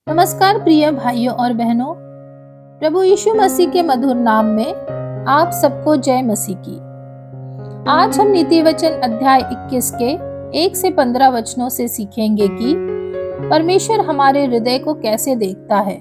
नमस्कार प्रिय भाइयों और बहनों। प्रभु यीशु मसीह के मधुर नाम में आप सबको जय मसीह की। आज हम नीति वचन अध्याय 21 के 1 से 15 वचनों से सीखेंगे कि परमेश्वर हमारे हृदय को कैसे देखता है,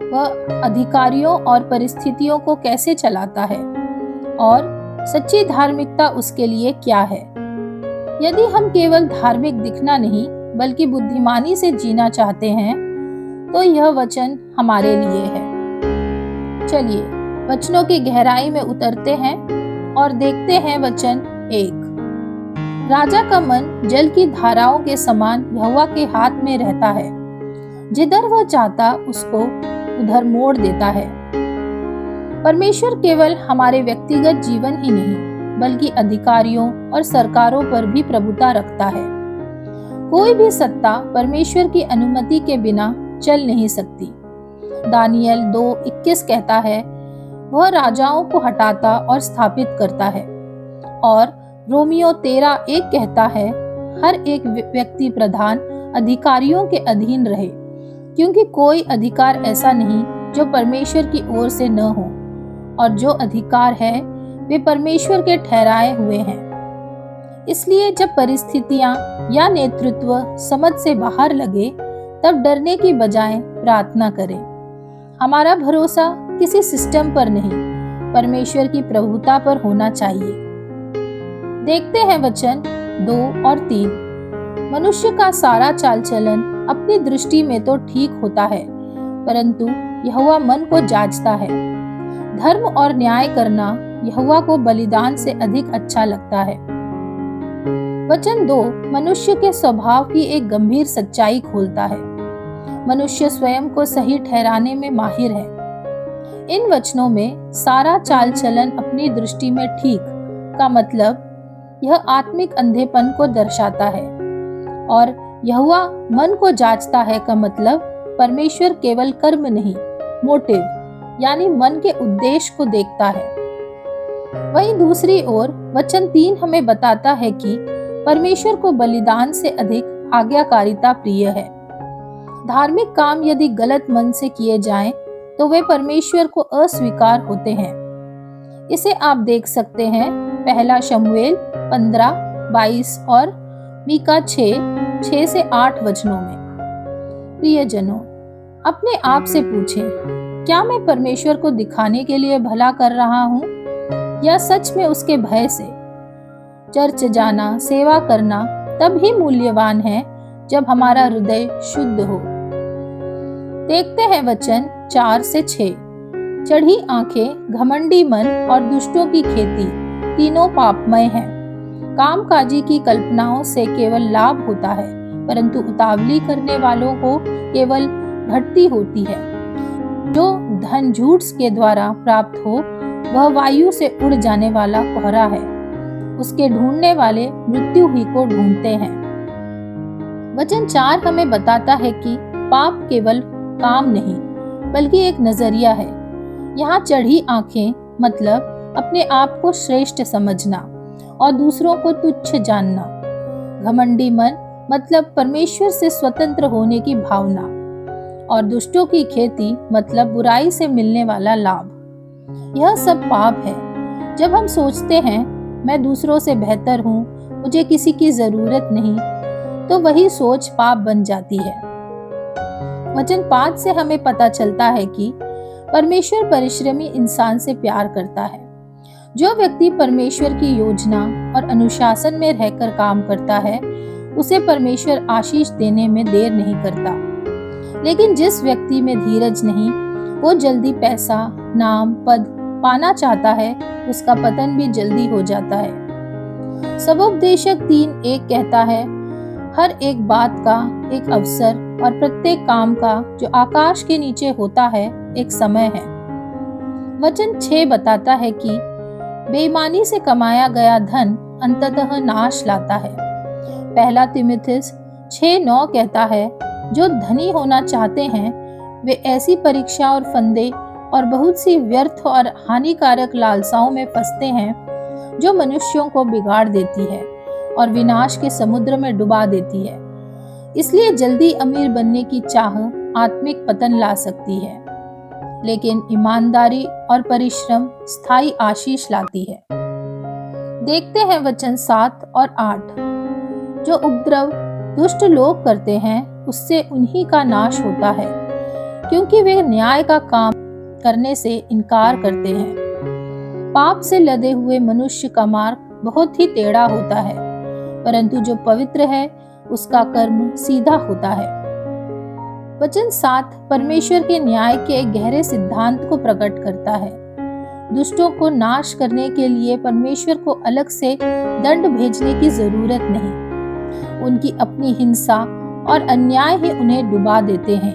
वह अधिकारियों और परिस्थितियों को कैसे चलाता है और सच्ची धार्मिकता उसके लिए क्या है। यदि हम केवल धार्मिक दिखना नहीं बल्कि बुद्धिमानी से जीना चाहते हैं तो यह वचन हमारे लिए है। चलिए वचनों की गहराई में उतरते हैं और देखते हैं वचन 1। राजा का मन जल की धाराओं के समान यहोवा के हाथ में रहता है, जिधर वह चाहता उसको उधर मोड़ देता है। परमेश्वर केवल हमारे व्यक्तिगत जीवन ही नहीं बल्कि अधिकारियों और सरकारों पर भी प्रभुता रखता है। कोई भी सत्ता परमेश्वर की अनुमति के बिना चल नहीं सकती। दानियल 2:21 कहता है, वह राजाओं को हटाता और स्थापित करता है। और रोमियो 13:1 कहता है, हर एक व्यक्ति प्रधान अधिकारियों के अधीन रहे, क्योंकि कोई अधिकार ऐसा नहीं जो परमेश्वर की ओर से न हो, और जो अधिकार है वे परमेश्वर के ठहराए हुए हैं। इसलिए जब परिस्थितियां या नेतृत्व समझ से बाहर लगे तब डरने की बजाय प्रार्थना करें। हमारा भरोसा किसी सिस्टम पर नहीं, परमेश्वर की प्रभुता पर होना चाहिए। देखते हैं वचन 2 और 3। मनुष्य का सारा चाल चलन अपनी दृष्टि में तो ठीक होता है, परंतु यहोवा मन को जांचता है। धर्म और न्याय करना यहोवा को बलिदान से अधिक अच्छा लगता है। वचन 2 मनुष्य के स्वभाव की एक गंभीर सच्चाई खोलता है। मनुष्य स्वयं को सही ठहराने में माहिर है। इन वचनों में सारा चाल चलन अपनी दृष्टि में ठीक का मतलब यह आत्मिक अंधेपन को दर्शाता है, और यहोवा मन को जांचता है का मतलब परमेश्वर केवल कर्म नहीं, मोटिव यानी मन के उद्देश्य को देखता है। वहीं दूसरी ओर वचन 3 हमें बताता है कि परमेश्वर को बलिदान से अधिक आज्ञाकारिता प्रिय है। धार्मिक काम यदि गलत मन से किए जाएं, तो वे परमेश्वर को अस्वीकार होते हैं। इसे आप देख सकते हैं 1 शमूएल 15:22 और मीका 6 से 8 वचनों में। प्रियजनों, अपने आप से पूछें, क्या मैं परमेश्वर को दिखाने के लिए भला कर रहा हूँ या सच में उसके भय से? चर्च जाना, सेवा करना तब ही मूल्यवान है जब हमारा हृदय शुद्ध हो। देखते हैं वचन 4 से 6। चढ़ी आंखें, घमंडी मन और दुष्टों की खेती तीनों पापमय हैं। कामकाजी की कल्पनाओं से केवल लाभ होता है, परंतु उतावली करने वालों को केवल घटती होती है। जो धन झूठ के द्वारा प्राप्त हो वह वायु से उड़ जाने वाला कोहरा है, उसके ढूंढने वाले मृत्यु ही को ढूंढते हैं। वचन 4 हमें बताता है कि पाप केवल काम नहीं बल्कि एक नजरिया है। यहाँ चढ़ी आंखें मतलब अपने आप को श्रेष्ठ समझना और दूसरों को तुच्छ जानना। घमंडी मन मतलब परमेश्वर से स्वतंत्र होने की भावना, और दुष्टों की खेती मतलब बुराई से मिलने वाला लाभ। यह सब पाप है। जब हम सोचते हैं मैं दूसरों से बेहतर हूँ, मुझे किसी की जरूरत नहीं, तो वही सोच पाप बन जाती है। वचन 5 से हमें पता चलता है कि परमेश्वर परिश्रमी इंसान से प्यार करता है। जो व्यक्ति परमेश्वर की योजना और अनुशासन में रहकर काम करता है, उसे परमेश्वर आशीष देने में देर नहीं करता। लेकिन जिस व्यक्ति में धीरज नहीं, वो जल्दी पैसा, नाम, पद पाना चाहता है, उसका पतन भी जल्दी हो जाता है। सबोपदेशक 3:1 कहता है, हर एक बात का एक अवसर और प्रत्येक काम का जो आकाश के नीचे होता है एक समय है। वचन 6 बताता है कि बेईमानी से कमाया गया धन अंततः नाश लाता है। 1 तीमुथियुस 6:9 कहता है, जो धनी होना चाहते हैं वे ऐसी परीक्षा और फंदे और बहुत सी व्यर्थ और हानिकारक लालसाओं में फंसते हैं जो मनुष्यों को बिगाड़ देती है और विनाश के समुद्र में डुबा देती है। इसलिए जल्दी अमीर बनने की चाह आत्मिक पतन ला सकती है, लेकिन ईमानदारी और परिश्रम स्थायी आशीष लाती है। देखते हैं वचन 7 और 8। जो उपद्रव दुष्ट लोग करते हैं उससे उन्हीं का नाश होता है, क्योंकि वे न्याय का काम करने से इनकार करते हैं। पाप से लदे हुए मनुष्य का मार्ग बहुत ही टेढ़ा होता है, परंतु जो पवित्र है उसका कर्म सीधा होता है। वचन 7 परमेश्वर के न्याय के एक गहरे सिद्धांत को प्रकट करता है। दुष्टों को नाश करने के लिए परमेश्वर को अलग से दंड भेजने की जरूरत नहीं। उनकी अपनी हिंसा और अन्याय ही उन्हें डुबा देते हैं।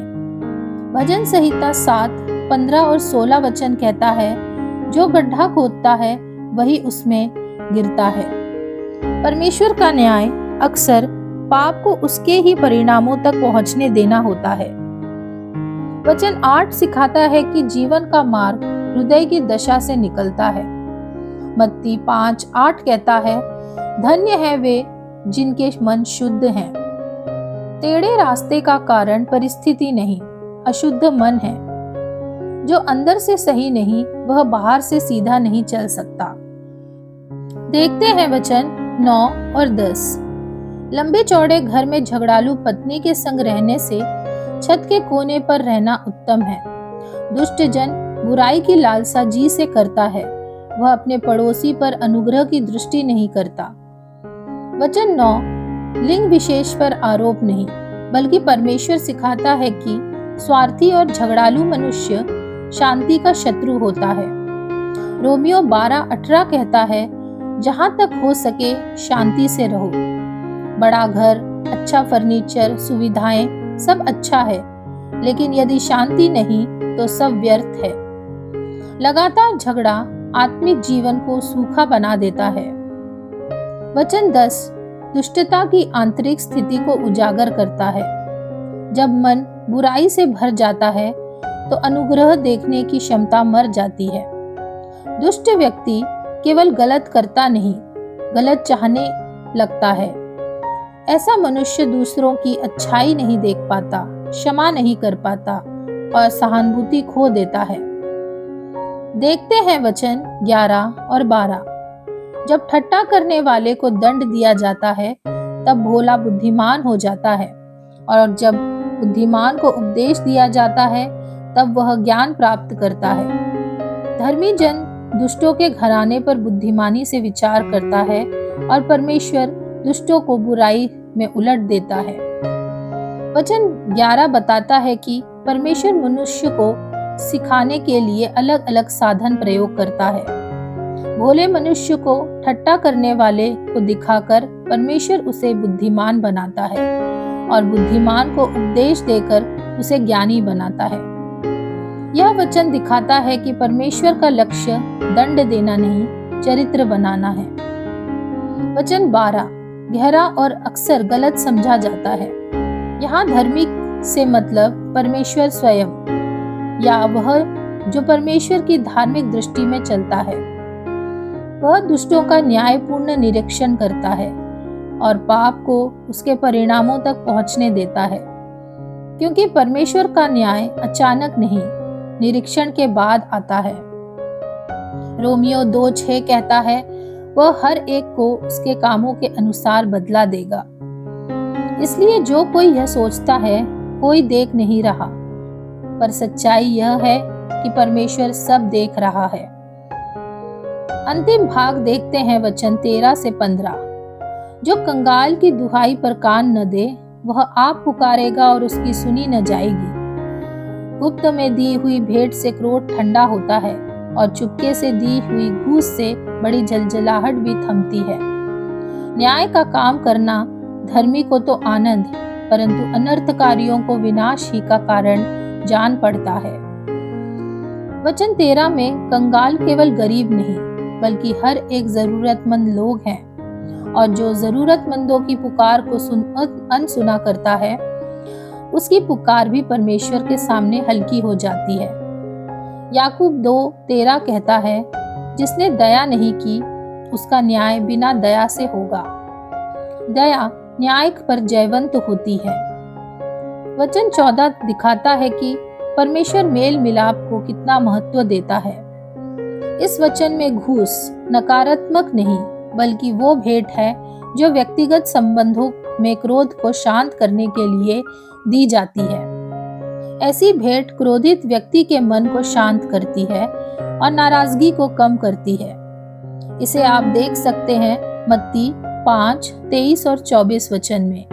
भजन संहिता 7, 15 और 16 वचन कहता है, जो गड्ढा खोदता है वही उसमें गिरता है। परमेश्वर का न्याय अक्सर पाप को उसके ही परिणामों तक पहुंचने देना होता है। वचन 8 सिखाता है कि जीवन का मार्ग हृदय की दशा से निकलता है। मत्ती 5:8 कहता है, धन्य है वे जिनके मन शुद्ध हैं। टेढ़े रास्ते का कारण परिस्थिति नहीं, अशुद्ध मन है। जो अंदर से सही नहीं, वह बाहर से सीधा नहीं चल सकता। देखते हैं वचन 9 और 10। लंबे चौड़े घर में झगड़ालू पत्नी के संग रहने से छत के कोने पर रहना उत्तम है। दुष्ट जन बुराई की लालसा जी से करता है, वह अपने पड़ोसी पर अनुग्रह की दृष्टि नहीं करता। वचन 9 लिंग विशेष पर आरोप नहीं, बल्कि परमेश्वर सिखाता है कि स्वार्थी और झगड़ालू मनुष्य शांति का शत्रु होता है। रोमियो 12:18 कहता है, जहां तक हो सके शांति से रहो। बड़ा घर, अच्छा फर्नीचर, सुविधाएं सब अच्छा है, लेकिन यदि शांति नहीं तो सब व्यर्थ है। लगातार झगड़ा आत्मिक जीवन को सूखा बना देता है। वचन 10 दुष्टता की आंतरिक स्थिति को उजागर करता है। जब मन बुराई से भर जाता है तो अनुग्रह देखने की क्षमता मर जाती है। दुष्ट व्यक्ति केवल गलत करता नहीं, गलत चाहने लगता है। ऐसा मनुष्य दूसरों की अच्छाई नहीं देख पाता, क्षमा नहीं कर पाता और सहानुभूति खो देता है। देखते हैं वचन 11 और 12। जब ठट्टा करने वाले को दंड दिया जाता है तब भोला बुद्धिमान हो जाता है, और जब बुद्धिमान को उपदेश दिया जाता है तब वह ज्ञान प्राप्त करता है। धर्मी जन दुष्टों के घराने पर बुद्धिमानी से विचार करता है, और परमेश्वर दुष्टों को बुराई में उलट देता है। वचन 11 बताता है कि परमेश्वर मनुष्य को सिखाने के लिए अलग अलग साधन प्रयोग करता है। भोले मनुष्य को ठट्टा करने वाले को दिखाकर परमेश्वर उसे बुद्धिमान बनाता है, और बुद्धिमान को उपदेश देकर उसे ज्ञानी बनाता है। यह वचन दिखाता है कि परमेश्वर का लक्ष्य दंड देना नहीं, चरित्र बनाना है। वचन 12 गहरा और अक्सर गलत समझा जाता है। यहाँ धार्मिक से मतलब परमेश्वर स्वयं, या वह जो परमेश्वर की धार्मिक दृष्टि में चलता है। वह दुष्टों का न्यायपूर्ण निरीक्षण करता है और पाप को उसके परिणामों तक पहुंचने देता है, क्योंकि परमेश्वर का न्याय अचानक नहीं, निरीक्षण के बाद आता है। रोमियो 2:6 कहता है, वह हर एक को उसके कामों के अनुसार बदला देगा। इसलिए जो कोई यह सोचता है कोई देख नहीं रहा, पर सच्चाई यह है कि परमेश्वर सब देख रहा है। अंतिम भाग देखते हैं वचन 13 से 15। जो कंगाल की दुहाई पर कान न दे, वह आप पुकारेगा और उसकी सुनी न जाएगी। गुप्त में दी हुई भेंट से क्रोध ठंडा होता है, और चुपके से दी हुई घूस से बड़ी जलजलाहट भी थमती है। न्याय का काम करना धर्मी को तो आनंद, परंतु अनर्थकारियों को विनाश ही का कारण जान पड़ता है। वचन 13 में कंगाल केवल गरीब नहीं, बल्कि हर एक जरूरतमंद लोग हैं, और जो जरूरतमंदों की पुकार को अनसुना करता है, उसकी पुकार भी परमेश्वर के सामने हल्की हो जाती है। याकूब 2:13 कहता है, जिसने दया नहीं की उसका न्याय बिना दया से होगा। दया न्याय पर जयवंत होती है। वचन 14 दिखाता है कि परमेश्वर मेल मिलाप को कितना महत्व देता है। इस वचन में घूस नकारात्मक नहीं बल्कि वो भेंट है जो व्यक्तिगत संबंधों में क्रोध को शांत करने के लिए दी जाती है। ऐसी भेंट क्रोधित व्यक्ति के मन को शांत करती है और नाराजगी को कम करती है। इसे आप देख सकते हैं मत्ती 5, 23 और 24 वचन में।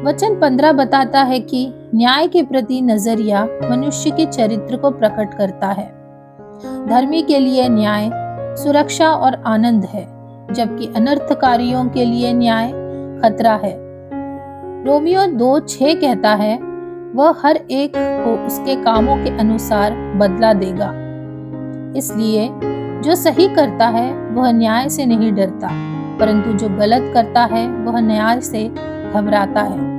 वचन 15 बताता है कि न्याय के प्रति नजरिया मनुष्य के चरित्र को प्रकट करता है। धर्मी के लिए न्याय सुरक्षा और आनंद है, जबकि अनर्थकारियों के लिए न्याय खतरा है। रोमियो 2:6 कहता है, वह हर एक को उसके कामों के अनुसार बदला देगा। इसलिए जो सही करता है वह न्याय से नहीं डरता, परंतु जो गलत करता है वह न्याय से घबराता है।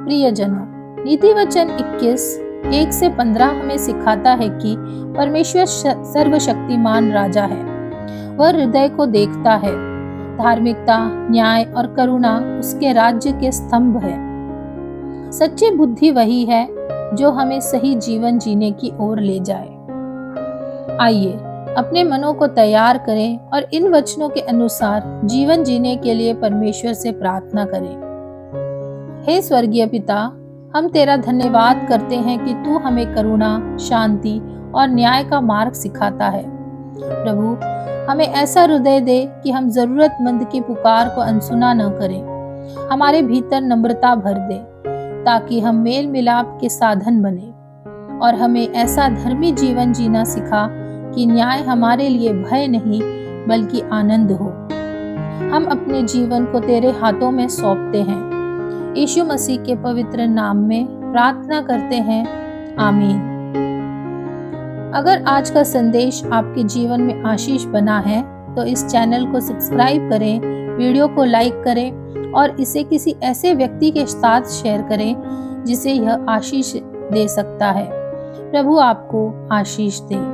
प्रियजनों, नीति वचन 21, 1 से 15 हमें सिखाता है कि परमेश्वर सर्वशक्तिमान राजा है। वह हृदय को देखता है। धार्मिकता, न्याय और करुणा उसके राज्य के स्तंभ है। सच्ची बुद्धि वही है जो हमें सही जीवन जीने की ओर ले जाए। आइए अपने मनों को तैयार करें और इन वचनों के अनुसार जीवन जीने के लिए परमेश्वर से प्रार्थना करें। हे स्वर्गीय पिता, हम तेरा धन्यवाद करते हैं कि तू हमें करुणा, शांति और न्याय का मार्ग सिखाता है। प्रभु, हमें ऐसा हृदय दे कि हम जरूरतमंद की पुकार को अनसुना न करें। हमारे भीतर नम्रता भर दे ताकि हम मेल मिलाप के साधन बने, और हमें ऐसा धर्मी जीवन जीना सिखा कि न्याय हमारे लिए भय नहीं बल्कि आनंद हो। हम अपने जीवन को तेरे हाथों में सौंपते हैं। यीशु मसीह के पवित्र नाम में प्रार्थना करते हैं, आमीन। अगर आज का संदेश आपके जीवन में आशीष बना है तो इस चैनल को सब्सक्राइब करें, वीडियो को लाइक करें और इसे किसी ऐसे व्यक्ति के साथ शेयर करें जिसे यह आशीष दे सकता है। प्रभु आपको आशीष दे।